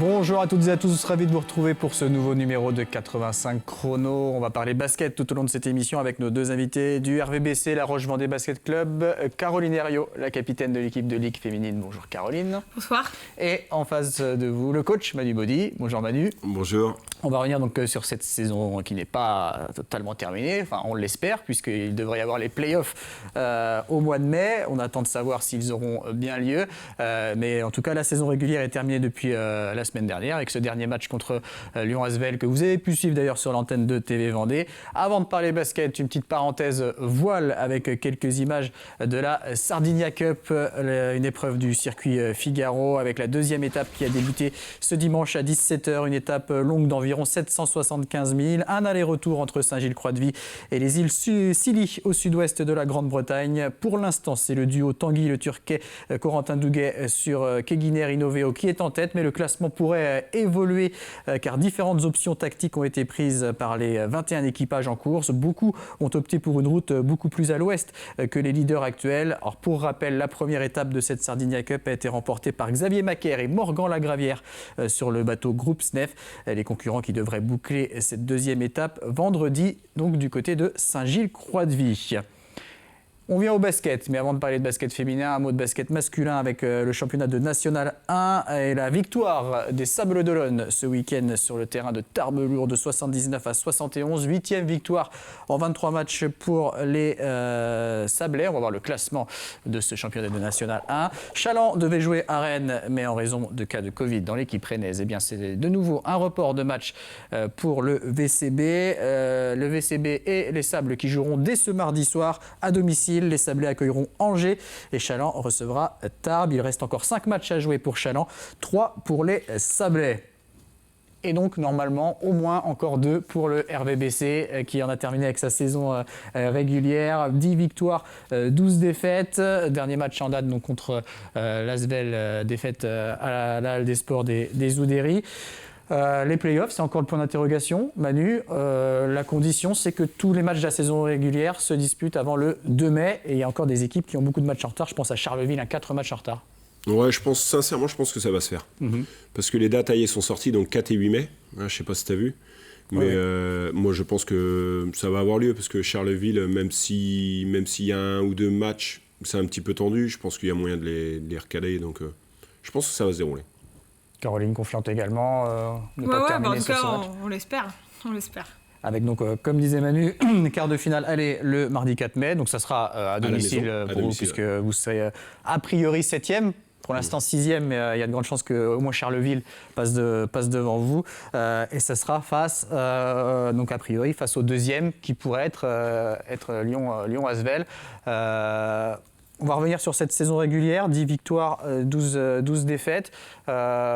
Bonjour à toutes et à tous, ravi de vous retrouver pour ce nouveau numéro de 85 chrono. On va parler basket tout au long de cette émission avec nos deux invités du RVBC, la Roche-Vendée Basket Club, Caroline Herriot, la capitaine de l'équipe de Ligue féminine. Bonjour Caroline. Bonsoir. Et en face de vous, le coach Manu Baudy. Bonjour Manu. Bonjour. On va revenir donc sur cette saison qui n'est pas totalement terminée, enfin on l'espère puisqu'il devrait y avoir les playoffs au mois de mai. On attend de savoir s'ils auront bien lieu, mais en tout cas la saison régulière est terminée depuis la semaine dernière avec ce dernier match contre Lyon-Asvel que vous avez pu suivre d'ailleurs sur l'antenne de TV Vendée. Avant de parler basket, une petite parenthèse voile avec quelques images de la Sardinia Cup, une épreuve du circuit Figaro avec la deuxième étape qui a débuté ce dimanche à 17h, une étape longue d'environ 775 000, un aller-retour entre Saint-Gilles-Croix-de-Vie et les îles Scilly au sud-ouest de la Grande-Bretagne. Pour l'instant, c'est le duo Tanguy le Turquet, Corentin Douguet sur Keguiner Innoveo qui est en tête, mais le classement pourrait évoluer car différentes options tactiques ont été prises par les 21 équipages en course. Beaucoup ont opté pour une route beaucoup plus à l'ouest que les leaders actuels. Alors pour rappel, la première étape de cette Sardinia Cup a été remportée par Xavier Macaire et Morgan Lagravière sur le bateau Groupe SNEF. Les concurrents qui devraient boucler cette deuxième étape vendredi, donc du côté de Saint-Gilles-Croix-de-Vie. On vient au basket, mais avant de parler de basket féminin, un mot de basket masculin avec le championnat de National 1 et la victoire des Sables d'Olonne ce week-end sur le terrain de Tarbes-Lourdes de 79 à 71. 8e victoire en 23 matchs pour les Sablais. On va voir le classement de ce championnat de National 1. Chaland devait jouer à Rennes, mais en raison de cas de Covid dans l'équipe rennaise, eh bien c'est de nouveau un report de match pour le VCB. Le VCB et les Sables qui joueront dès ce mardi soir à domicile. Les Sablés accueilleront Angers et Chaland recevra Tarbes. Il reste encore 5 matchs à jouer pour Chaland, 3 pour les Sablés. Et donc, normalement, au moins encore 2 pour le RVBC qui en a terminé avec sa saison régulière. 10 victoires, 12 défaites. Dernier match en date donc, contre l'Asvel, défaite à la Halle des Sports des Oudéry. Les playoffs, c'est encore le point d'interrogation. Manu, la condition, c'est que tous les matchs de la saison régulière se disputent avant le 2 mai. Et il y a encore des équipes qui ont beaucoup de matchs en retard. Je pense à Charleville, 4 matchs en retard. Ouais, sincèrement, je pense que ça va se faire. Parce que les dates taillées sont sorties, donc 4 et 8 mai. Je ne sais pas si tu as vu. Mais moi, je pense que ça va avoir lieu. Parce que Charleville, même s'il y a 1 ou 2 matchs, c'est un petit peu tendu. Je pense qu'il y a moyen de les recaler. Donc, je pense que ça va se dérouler. Caroline confiante également. En tout cas, on l'espère. On l'espère. Avec donc, comme disait Manu, quart de finale aller le mardi 4 mai. Donc ça sera à domicile pour vous, puisque vous serez a priori 7e. Pour l'instant 6e, mais il y a de grandes chances qu'au moins Charleville passe devant vous. Et ça sera face, donc a priori, face au deuxième qui pourrait être Lyon-Asvel. On va revenir sur cette saison régulière, 10 victoires, 12 défaites.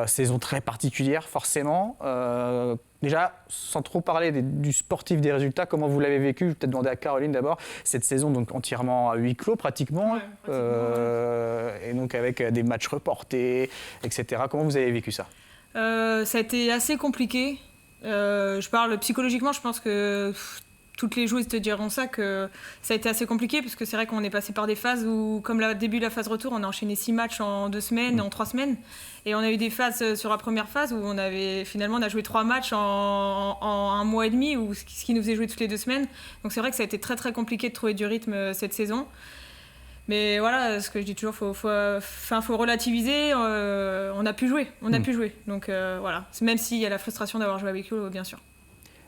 Saison très particulière, forcément. Déjà, sans trop parler du sportif, des résultats, comment vous l'avez vécu? Je vais peut-être demander à Caroline d'abord. Cette saison, donc entièrement à huis clos, pratiquement. Et donc avec des matchs reportés, etc. Comment vous avez vécu ça? Ça a été assez compliqué. Je parle psychologiquement, je pense que toutes les joueuses te diront ça, que ça a été assez compliqué, parce que c'est vrai qu'on est passé par des phases où, comme le début de la phase retour, on a enchaîné 6 matchs en 2 semaines, en 3 semaines. Et on a eu des phases sur la première phase où on a joué 3 matchs en 1 mois et demi, ce qui nous faisait jouer toutes les 2 semaines. Donc c'est vrai que ça a été très très compliqué de trouver du rythme cette saison. Mais voilà, ce que je dis toujours, faut relativiser. On a pu jouer, pu jouer. Donc voilà, même s'il y a la frustration d'avoir joué avec eux, bien sûr.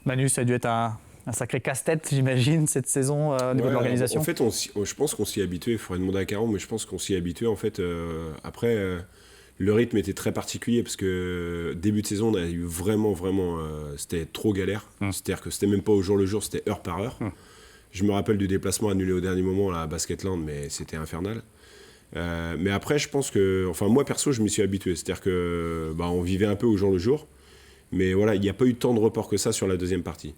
Manu, ça a dû être un sacré casse-tête, j'imagine, cette saison au niveau de l'organisation. En fait, je pense qu'on s'y est habitué. Il faudrait demander à Caro, mais je pense qu'on s'y est habitué. En fait, après, le rythme était très particulier parce que début de saison, on a eu vraiment, c'était trop galère. C'est-à-dire que c'était même pas au jour le jour, c'était heure par heure. Je me rappelle du déplacement annulé au dernier moment là, à Basketland, mais c'était infernal. Mais après, je pense que, enfin moi perso, je m'y suis habitué. C'est-à-dire que, on vivait un peu au jour le jour. Mais voilà, il n'y a pas eu tant de report que ça sur la deuxième partie.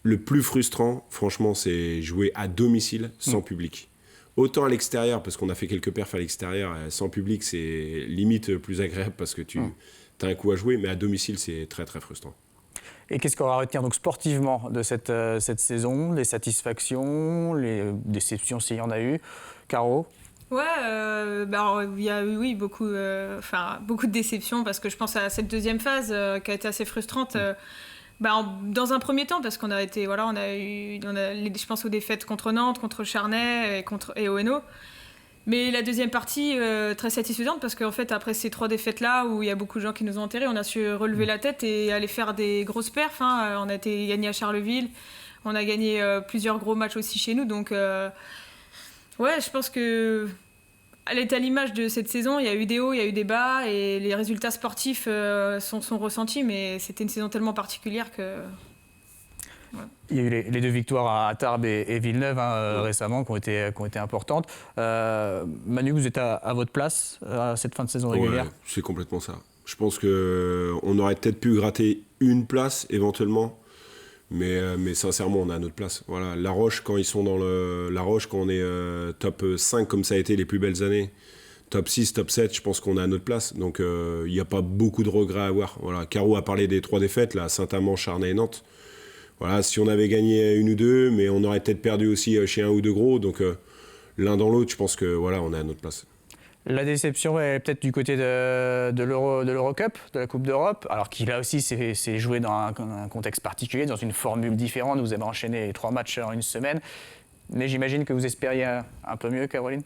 Le plus frustrant, franchement, c'est jouer à domicile sans public. Autant à l'extérieur, parce qu'on a fait quelques perfs à l'extérieur, sans public, c'est limite plus agréable parce que tu as un coup à jouer, mais à domicile, c'est très très frustrant. Et qu'est-ce qu'on va retenir donc sportivement de cette saison? Les satisfactions, les déceptions s'il y en a eu? Caro? Ouais, alors, il y a eu oui, beaucoup de déceptions parce que je pense à cette deuxième phase qui a été assez frustrante. Dans un premier temps, parce qu'on a été, voilà, je pense aux défaites contre Nantes, contre Charnay et ONO. Mais la deuxième partie, très satisfaisante, parce qu'en fait, après ces 3 défaites-là, où il y a beaucoup de gens qui nous ont enterrés, on a su relever la tête et aller faire des grosses perfs. Hein. On a été gagné à Charleville, on a gagné plusieurs gros matchs aussi chez nous. Donc, ouais, je pense que elle est à l'image de cette saison. Il y a eu des hauts, il y a eu des bas, et les résultats sportifs sont ressentis, mais c'était une saison tellement particulière que... Ouais. Il y a eu les 2 victoires à Tarbes et Villeneuve récemment qui ont été importantes. Manu, vous êtes à votre place à cette fin de saison régulière? Ouais, c'est complètement ça. Je pense qu'on aurait peut-être pu gratter une place éventuellement, mais sincèrement, on est à notre place. Voilà, La Roche, quand ils sont dans La Roche, quand on est top 5 comme ça a été les plus belles années, top 6, top 7, je pense qu'on est à notre place. Donc il n'y a pas beaucoup de regrets à avoir. Voilà, Caro a parlé des 3 défaites, là, Saint-Amand, Charnay et Nantes. Voilà, si on avait gagné 1 ou 2, mais on aurait peut-être perdu aussi chez 1 ou 2 gros. Donc l'un dans l'autre, je pense que voilà, on est à notre place. La déception est peut-être du côté de l'Eurocup, de la Coupe d'Europe, alors qu'il a aussi s'est joué dans un contexte particulier, dans une formule différente. Vous avez enchaîné 3 matchs en une semaine. Mais j'imagine que vous espériez un peu mieux, Caroline?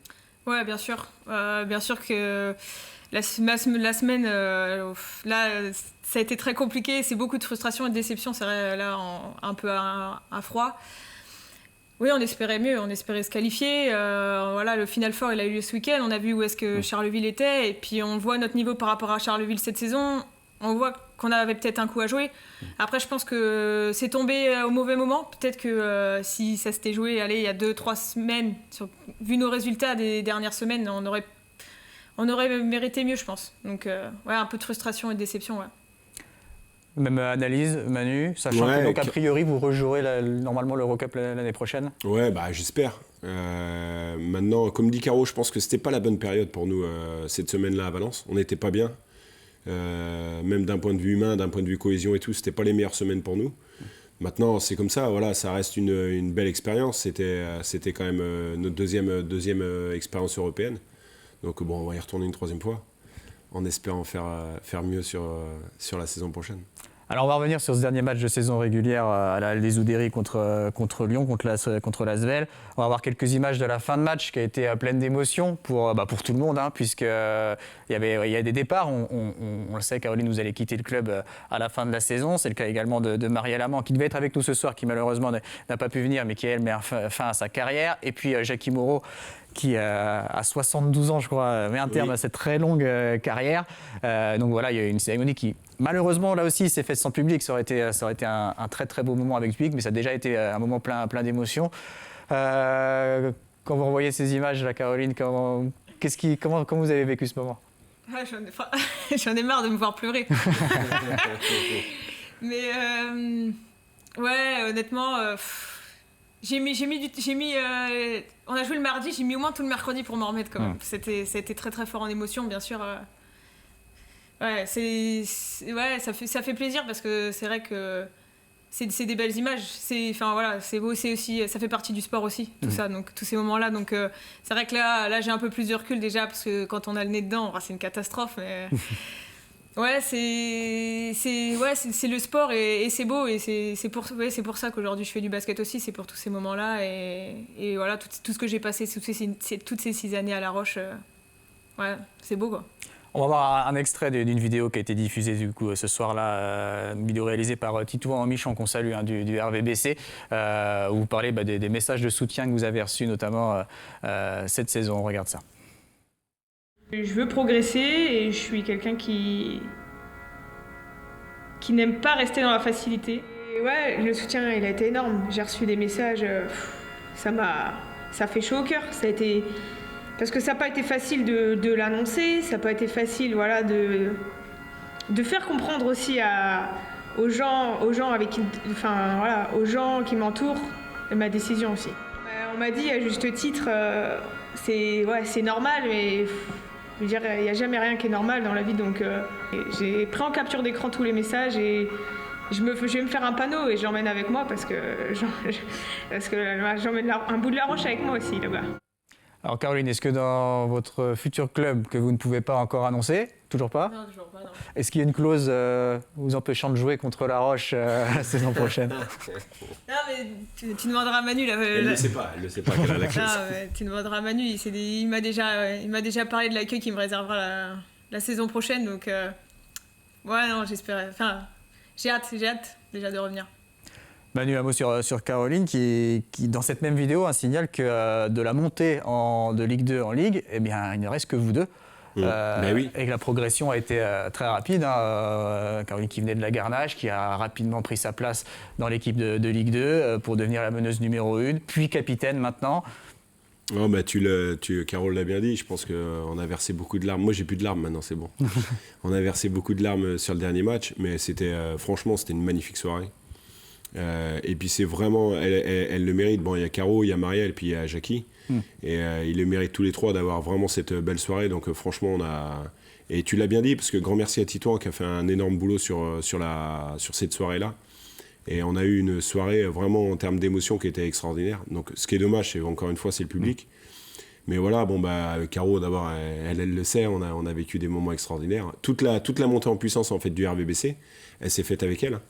Ouais, bien sûr. Bien sûr que la semaine, là, ça a été très compliqué. C'est beaucoup de frustration et de déception. C'est vrai, là, un peu à froid. Oui, on espérait mieux. On espérait se qualifier. Voilà, le Final Four, il a eu lieu ce week-end. On a vu où est-ce que Charleville était. Et puis, on voit notre niveau par rapport à Charleville cette saison. On voit qu'on avait peut-être un coup à jouer. Après, je pense que c'est tombé au mauvais moment. Peut-être que si ça s'était joué, allez, il y a 2-3 semaines, vu nos résultats des dernières semaines, on aurait mérité mieux, je pense. Donc, ouais, un peu de frustration et de déception, ouais. Même analyse, Manu, sachant que donc, a priori, vous rejouerez normalement l'Eurocup l'année prochaine? Ouais, j'espère. Maintenant, comme dit Caro, je pense que c'était pas la bonne période pour nous cette semaine-là à Valence. On n'était pas bien. Même d'un point de vue humain, d'un point de vue cohésion et tout, c'était pas les meilleures semaines pour nous. Maintenant, c'est comme ça, voilà, ça reste une belle expérience. C'était quand même notre deuxième expérience européenne. Donc bon, on va y retourner une 3e fois, en espérant faire mieux sur la saison prochaine. Alors on va revenir sur ce dernier match de saison régulière à la Les Oudéry contre Lyon, contre l'Asvel. On va voir quelques images de la fin de match qui a été pleine d'émotions pour tout le monde, hein, puisque il y a des départs. On le sait, Caroline, vous allez quitter le club à la fin de la saison. C'est le cas également de Marielle Amand, qui devait être avec nous ce soir, qui malheureusement n'a pas pu venir, mais qui elle met fin à sa carrière. Et puis Jackie Moreau, qui à 72 ans, je crois, met un terme à cette très longue carrière. Donc voilà, il y a eu une cérémonie qui, malheureusement, là aussi, s'est faite sans public. Ça aurait été un très très beau moment avec public, mais ça a déjà été un moment plein d'émotions. Quand vous revoyez ces images, là, Caroline, comment vous avez vécu ce moment? J'en ai marre de me voir pleurer. Mais ouais, honnêtement... on a joué le mardi, j'ai mis au moins tout le mercredi pour m'en remettre quand même. Ça a été très très fort en émotion, bien sûr. Ouais, ça fait plaisir parce que c'est vrai que c'est des belles images. Enfin voilà, c'est beau, c'est aussi, ça fait partie du sport aussi, tout ça, donc tous ces moments-là. Donc c'est vrai que là j'ai un peu plus de recul déjà parce que quand on a le nez dedans, c'est une catastrophe. Mais ouais, c'est le sport et c'est beau et c'est pour ça qu'aujourd'hui je fais du basket aussi, c'est pour tous ces moments-là et voilà tout ce que j'ai passé toutes ces 6 années à La Roche, ouais, c'est beau quoi. On va voir un extrait d'une vidéo qui a été diffusée du coup ce soir-là, une vidéo réalisée par Titouan Michon qu'on salue, hein, du RVBC, où vous parlez des messages de soutien que vous avez reçus notamment cette saison. On regarde ça. Je veux progresser et je suis quelqu'un qui n'aime pas rester dans la facilité. Et ouais, le soutien il a été énorme. J'ai reçu des messages, ça fait chaud au cœur. Ça a été parce que ça n'a pas été facile de l'annoncer, ça n'a pas été facile, voilà, de faire comprendre aussi aux gens avec qui, enfin voilà, aux gens qui m'entourent ma décision aussi. On m'a dit à juste titre, c'est normal, mais je veux dire, il n'y a jamais rien qui est normal dans la vie, donc j'ai pris en capture d'écran tous les messages et je vais me faire un panneau et je l'emmène avec moi parce que j'emmène un bout de La Roche avec moi aussi là-bas. Alors Caroline, est-ce que dans votre futur club que vous ne pouvez pas encore annoncer, toujours pas? Non, toujours pas, non. Est-ce qu'il y a une clause vous empêchant de jouer contre La Roche la saison prochaine? Non, mais tu demanderas à Manu. Elle ne le sait pas quelle est la clause. Tu demanderas à Manu, il m'a déjà parlé de l'accueil qu'il me réservera la saison prochaine, donc ouais, non, j'espère. Enfin, j'ai hâte déjà de revenir. Manu, un mot sur Caroline qui, dans cette même vidéo, signale que de la montée de Ligue 2 en Ligue, eh bien, il ne reste que vous deux. Oui. Et que la progression a été très rapide. Caroline qui venait de la Garnache, qui a rapidement pris sa place dans l'équipe de Ligue 2 pour devenir la meneuse numéro 1, puis capitaine maintenant. Oh, bah, Carole l'a bien dit, je pense qu'on a versé beaucoup de larmes. Moi, j'ai plus de larmes maintenant, c'est bon. On a versé beaucoup de larmes sur le dernier match, mais franchement, c'était une magnifique soirée. Et puis c'est vraiment, elle le mérite. Bon, il y a Caro, il y a Marielle, puis il y a Jackie. Et ils le méritent tous les trois d'avoir vraiment cette belle soirée. Donc franchement, et tu l'as bien dit, parce que grand merci à Titouan qui a fait un énorme boulot sur cette soirée-là. Et on a eu une soirée vraiment en termes d'émotion qui était extraordinaire. Donc ce qui est dommage, c'est encore une fois, c'est le public. Mais voilà, bon, bah, Caro, d'abord, elle le sait, on a vécu des moments extraordinaires. Toute la montée en puissance en fait, du RVBC, elle s'est faite avec elle.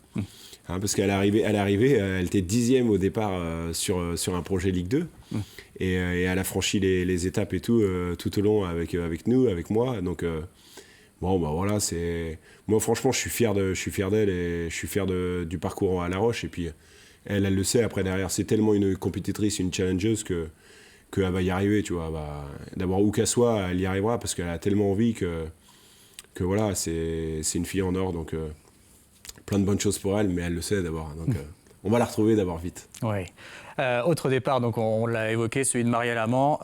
Parce qu'elle est arrivée, elle était 10e au départ sur un projet Ligue 2. Et elle a franchi les étapes et tout au long avec nous, avec moi. Donc, bon, bah voilà, moi, franchement, je suis fier d'elle et je suis fier du parcours à La Roche. Et puis, elle le sait, après, derrière, c'est tellement une compétitrice, une challengeuse qu'elle va y arriver, tu vois. D'abord, où qu'elle soit, elle y arrivera parce qu'elle a tellement envie que voilà, c'est une fille en or. Donc, plein de bonnes choses pour elle, mais elle le sait d'abord. Donc, on va la retrouver d'abord vite. Oui. Autre départ, donc on l'a évoqué, celui de Marielle Amand,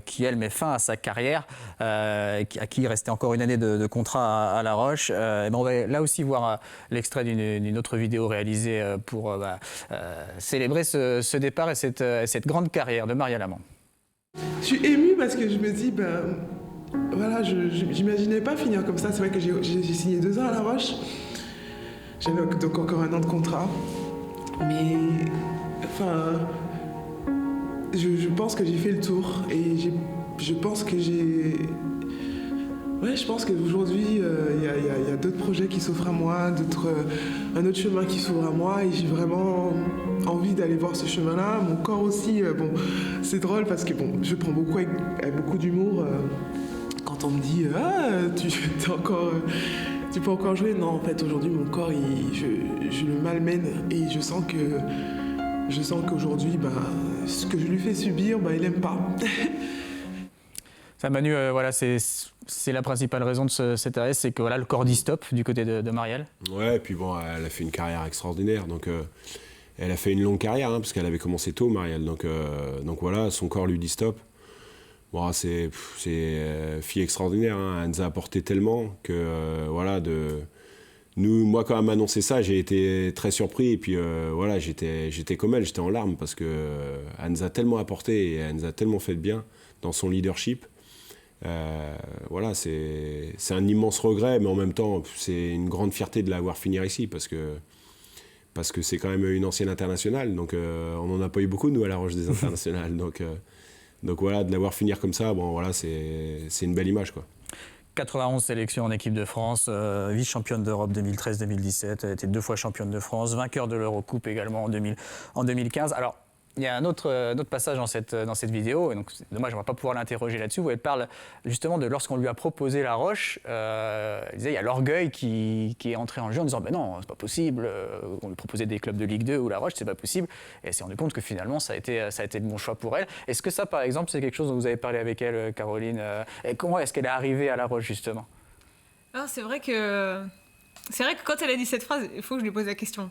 qui elle met fin à sa carrière, à qui il restait encore une année de contrat à La Roche. On va là aussi voir l'extrait d'une autre vidéo réalisée pour célébrer ce départ et cette grande carrière de Marielle Amand. Je suis émue parce que je me dis, voilà, je n'imaginais pas finir comme ça. C'est vrai que j'ai signé 2 ans à La Roche. J'avais donc encore 1 an de contrat. Mais, enfin, je pense que j'ai fait le tour et je pense que je pense qu'aujourd'hui, il y a d'autres projets qui s'offrent à moi, un autre chemin qui s'ouvre à moi et j'ai vraiment envie d'aller voir ce chemin-là. Mon corps aussi, c'est drôle parce que je prends beaucoup avec beaucoup d'humour quand on me dit « Ah, tu peux encore jouer ?» Non, en fait, aujourd'hui, mon corps, je le malmène et je sens qu'aujourd'hui, ce que je lui fais subir, il n'aime pas. Ça, Manu, voilà, c'est la principale raison de cet arrêt, c'est que voilà, le corps dit stop du côté de Marielle. Ouais, et puis bon, elle a fait une carrière extraordinaire. Donc, elle a fait une longue carrière, parce qu'elle avait commencé tôt, Marielle. Donc voilà, son corps lui dit stop. Bon, c'est fille extraordinaire, elle nous a apporté tellement que voilà, moi quand elle m'a annoncé ça, j'ai été très surpris et puis voilà, j'étais comme elle, j'étais en larmes parce que elle nous a tellement apporté et elle nous a tellement fait de bien dans son leadership. Voilà, c'est un immense regret, mais en même temps, c'est une grande fierté de la voir finir ici parce que c'est quand même une ancienne internationale, donc on n'en a pas eu beaucoup nous à La Roche des internationales, donc voilà, de la voir finir comme ça, bon voilà, c'est une belle image, quoi. 91 sélections en équipe de France, vice-championne d'Europe 2013-2017, elle était 2 fois championne de France, vainqueur de l'Eurocoupe également en 2015. Alors, il y a un autre passage dans cette vidéo, et donc c'est dommage, on ne va pas pouvoir l'interroger là-dessus, où elle parle justement de lorsqu'on lui a proposé La Roche, elle disait il y a l'orgueil qui est entré en jeu en disant ben non, c'est pas possible, on lui proposait des clubs de Ligue 2 ou La Roche, c'est pas possible, et elle s'est rendue compte que finalement ça a été le bon choix pour elle. Est-ce que ça, par exemple, c'est quelque chose dont vous avez parlé avec elle, Caroline, et comment est-ce qu'elle est arrivée à La Roche justement? Alors, c'est vrai que quand elle a dit cette phrase, il faut que je lui pose la question.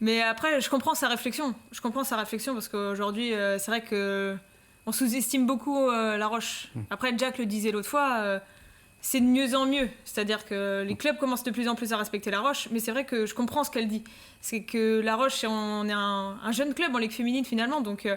Mais après, je comprends sa réflexion. Parce qu'aujourd'hui, c'est vrai qu'on sous-estime beaucoup La Roche. Après, Jack le disait l'autre fois, c'est de mieux en mieux. C'est-à-dire que les clubs commencent de plus en plus à respecter La Roche. Mais c'est vrai que je comprends ce qu'elle dit. C'est que La Roche, on est un jeune club en Ligue féminine finalement. Donc,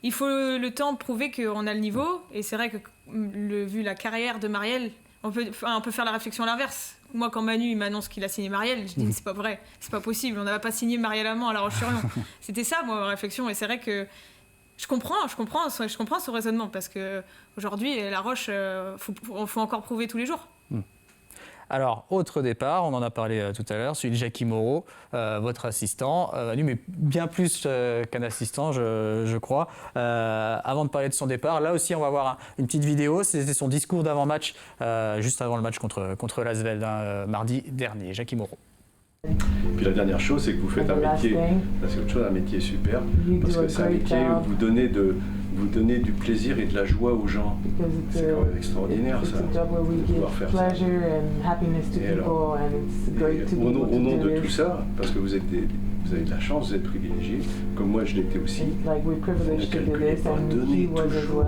il faut le temps de prouver qu'on a le niveau. Et c'est vrai que, vu la carrière de Marielle, on peut faire la réflexion à l'inverse. Moi, quand Manu m'annonce qu'il a signé Marielle, je dis mais c'est pas vrai, c'est pas possible, on n'a pas signé Marielle Amand à La Roche-sur-Yon. C'était ça, moi, ma réflexion. Et c'est vrai que Je comprends son raisonnement parce que aujourd'hui, La Roche, faut encore prouver tous les jours. Alors, autre départ, on en a parlé tout à l'heure, celui de Jackie Moreau, votre assistant, mais bien plus qu'un assistant, je crois. Avant de parler de son départ, là aussi, on va voir une petite vidéo. C'était son discours d'avant-match, juste avant le match contre l'Asvel, mardi dernier. Jackie Moreau. Puis la dernière chose, c'est que vous faites un métier, là c'est autre chose, un métier super, parce que c'est un métier où vous donnez du plaisir et de la joie aux gens. C'est quand même extraordinaire ça, de pouvoir faire ça. Et alors, au nom de tout ça, parce que vous avez de la chance, vous êtes privilégiés, comme moi je l'étais aussi, ne calculez pas,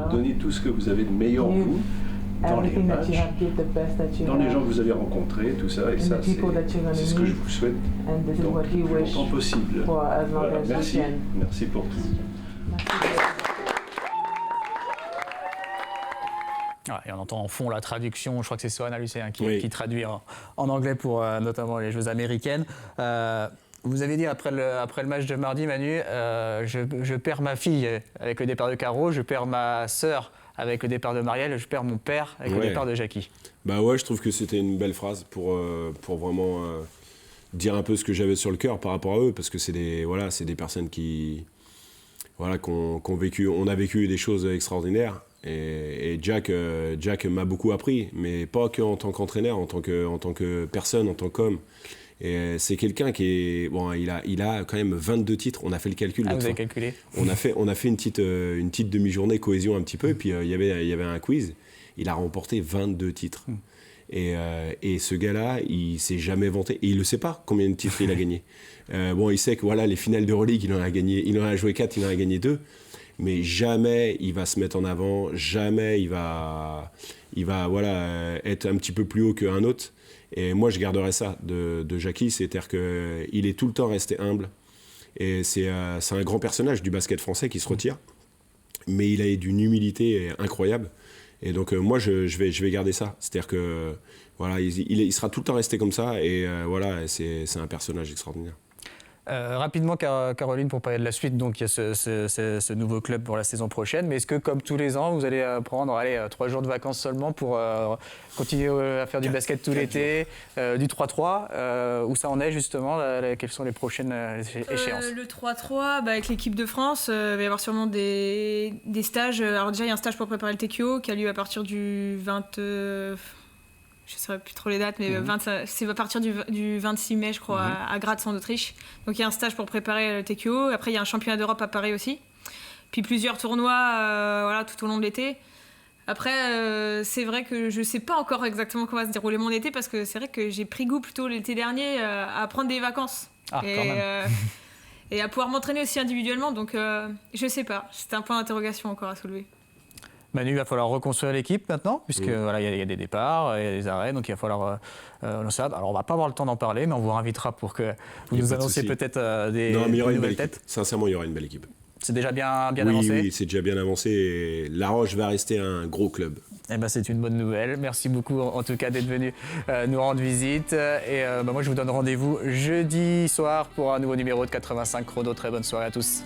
donnez tout ce que vous avez de meilleur en vous, dans les matchs, dans les gens que vous avez rencontrés, tout ça, et ça, c'est ce que je vous souhaite donc, le plus longtemps possible. Voilà, merci pour tout. Et on entend en fond la traduction, je crois que c'est Soana Lucet qui traduit en anglais pour notamment les joueuses américaines. Vous avez dit après le match de mardi, Manu, je perds ma fille avec le départ de Caro, je perds ma sœur avec le départ de Marielle, je perds mon père avec le départ de Jackie. Bah ouais, je trouve que c'était une belle phrase pour vraiment dire un peu ce que j'avais sur le cœur par rapport à eux, parce que c'est des personnes qui ont vécu, on a vécu des choses extraordinaires. Et Jack m'a beaucoup appris, mais pas qu'en tant qu'entraîneur, en tant que personne, en tant qu'homme. Et c'est quelqu'un qui est il a quand même 22 titres. On a fait le calcul. Vous avez calculé. On a fait une petite demi-journée cohésion un petit peu. Et puis il y avait un quiz. Il a remporté 22 titres. Et ce gars-là, il s'est jamais vanté. Et il le sait pas combien de titres il a gagné. Il sait que les finales d'Euroleague, il en a joué 4, il en a gagné 2. Mais jamais il va se mettre en avant. Jamais il va être un petit peu plus haut qu'un autre. Et moi, je garderais ça de Jackie, c'est-à-dire qu'il est tout le temps resté humble. Et c'est un grand personnage du basket français qui se retire, mais il a d'une humilité incroyable. Et donc, moi, je vais garder ça. C'est-à-dire que il sera tout le temps resté comme ça. Et c'est un personnage extraordinaire. Rapidement, Caroline, pour parler de la suite, donc il y a ce nouveau club pour la saison prochaine. Mais est-ce que, comme tous les ans, vous allez prendre 3 jours de vacances seulement pour continuer à faire du basket tout l'été, du 3-3 où ça en est justement quelles sont les prochaines échéances? Le 3-3, avec l'équipe de France, il va y avoir sûrement des stages. Alors déjà, il y a un stage pour préparer le TQO qui a lieu à partir du 20... je ne saurais plus trop les dates, mais c'est à partir du 26 mai, je crois, à Graz, en Autriche. Donc il y a un stage pour préparer le TQO. Après, il y a un championnat d'Europe à Paris aussi. Puis plusieurs tournois tout au long de l'été. Après, c'est vrai que je ne sais pas encore exactement comment va se dérouler mon été, parce que c'est vrai que j'ai pris goût plutôt l'été dernier à prendre des vacances. Quand même. Et à pouvoir m'entraîner aussi individuellement. Donc je ne sais pas. C'est un point d'interrogation encore à soulever. Manu, il va falloir reconstruire l'équipe maintenant, puisque y a des départs, il y a des arrêts, donc il va falloir lancer. Alors on va pas avoir le temps d'en parler, mais on vous invitera pour que vous nous annonciez peut-être des nouvelles têtes. Sincèrement, il y aura une belle équipe. C'est déjà bien avancé. Oui, c'est déjà bien avancé. Et La Roche va rester un gros club. C'est une bonne nouvelle. Merci beaucoup en tout cas d'être venu nous rendre visite. Et moi je vous donne rendez-vous jeudi soir pour un nouveau numéro de 85 Chrono. Très bonne soirée à tous.